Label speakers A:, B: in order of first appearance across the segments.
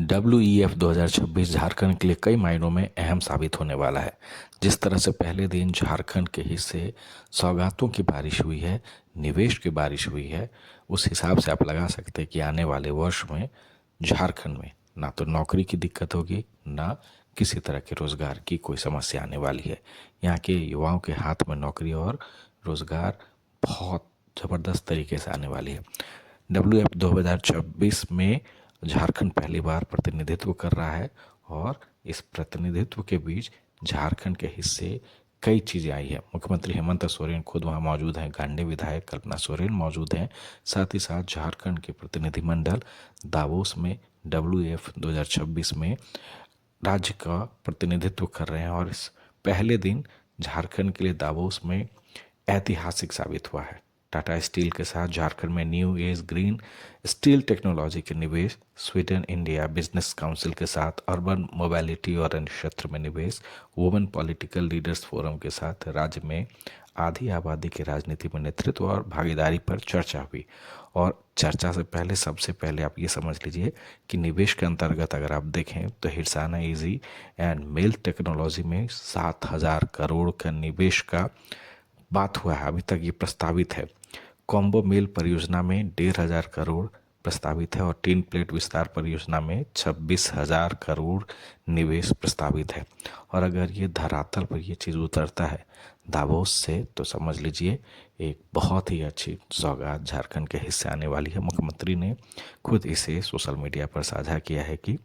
A: WEF 2026 Jharkhand के लिए कई मायनों में अहम साबित होने वाला है। जिस तरह से पहले दिन झारखंड के हिस्से सौगातों की बारिश हुई है, निवेश की बारिश हुई है, उस हिसाब से आप लगा सकते हैं कि आने वाले वर्ष में झारखंड में ना तो नौकरी की दिक्कत होगी, ना किसी तरह के रोज़गार की कोई समस्या आने वाली है। यहाँ के युवाओं के हाथ में नौकरी और रोज़गार बहुत ज़बरदस्त तरीके से आने वाली है। WEF 2026 में झारखंड पहली बार प्रतिनिधित्व कर रहा है और इस प्रतिनिधित्व के बीच झारखंड के हिस्से कई चीज़ें आई हैं। मुख्यमंत्री हेमंत सोरेन खुद वहाँ मौजूद हैं, गांधी विधायक कल्पना सोरेन मौजूद हैं, साथ ही साथ झारखंड के प्रतिनिधिमंडल दावोस में WEF 2026 में राज्य का प्रतिनिधित्व कर रहे हैं। और इस पहले दिन झारखंड के लिए दावोस में ऐतिहासिक साबित हुआ है। टाटा स्टील के साथ झारखंड में new age green steel technology के निवेश, स्वीडन इंडिया बिजनेस काउंसिल के साथ अर्बन मोबिलिटी और अन्य क्षेत्र में निवेश, वुमेन पॉलिटिकल लीडर्स फोरम के साथ राज्य में आधी आबादी की राजनीति में नेतृत्व और भागीदारी पर चर्चा हुई। और चर्चा से पहले सबसे पहले आप ये समझ लीजिए कि निवेश के अंतर्गत अगर आप देखें तो हिरसाना ईजी एंड मेल टेक्नोलॉजी में 7,000 करोड़ का निवेश का बात हुआ है, अभी तक ये प्रस्तावित है। कॉम्बो मिल परियोजना में 1,500 करोड़ प्रस्तावित है और टीन प्लेट विस्तार परियोजना में 26,000 करोड़ निवेश प्रस्तावित है। और अगर ये धरातल पर ये चीज़ उतरता है दावोस से तो समझ लीजिए एक बहुत ही अच्छी सौगात झारखंड के हिस्से आने वाली है। मुख्यमंत्री ने खुद इसे सोशल मीडिया पर साझा किया है कि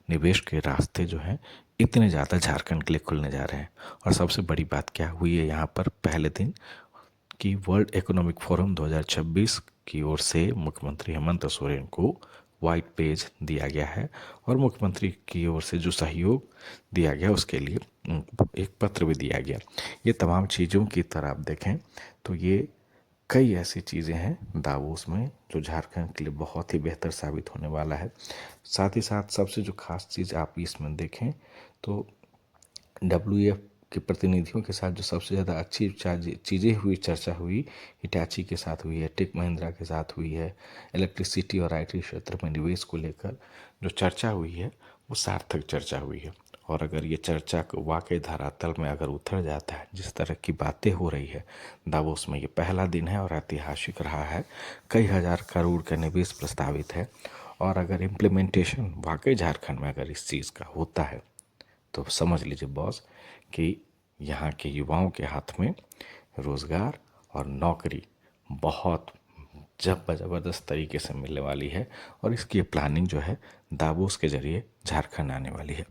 A: निवेश के रास्ते जो हैं इतने ज़्यादा झारखंड के लिए खुलने जा रहे हैं। और सबसे बड़ी बात क्या हुई है यहाँ पर पहले दिन कि वर्ल्ड इकोनॉमिक फोरम 2026 की ओर से मुख्यमंत्री हेमंत सोरेन को वाइट पेज दिया गया है और मुख्यमंत्री की ओर से जो सहयोग दिया गया उसके लिए एक पत्र भी दिया गया। ये तमाम चीज़ों की तरह आप देखें तो ये कई ऐसी चीज़ें हैं दावोस में जो झारखंड के लिए बहुत ही बेहतर साबित होने वाला है। साथ ही साथ सबसे जो खास चीज़ आप इसमें देखें तो WEF के प्रतिनिधियों के साथ जो सबसे ज़्यादा अच्छी चीज़ें हुई, चर्चा हुई, हिटाची के साथ हुई है, टेक महिंद्रा के साथ हुई है। इलेक्ट्रिसिटी और IT क्षेत्र में निवेश को लेकर जो चर्चा हुई है वो सार्थक चर्चा हुई है। और अगर ये चर्चा वाकई धरातल में अगर उतर जाता है, जिस तरह की बातें हो रही है दावोस में, ये पहला दिन है और ऐतिहासिक रहा है, कई हज़ार करोड़ का निवेश प्रस्तावित है। और अगर इम्प्लीमेंटेशन वाकई झारखंड में अगर इस चीज़ का होता है तो समझ लीजिए बॉस कि यहाँ के युवाओं के हाथ में रोज़गार और नौकरी बहुत ज़बरदस्त तरीके से मिलने वाली है। और इसकी प्लानिंग जो है दावोस के ज़रिए झारखंड आने वाली है।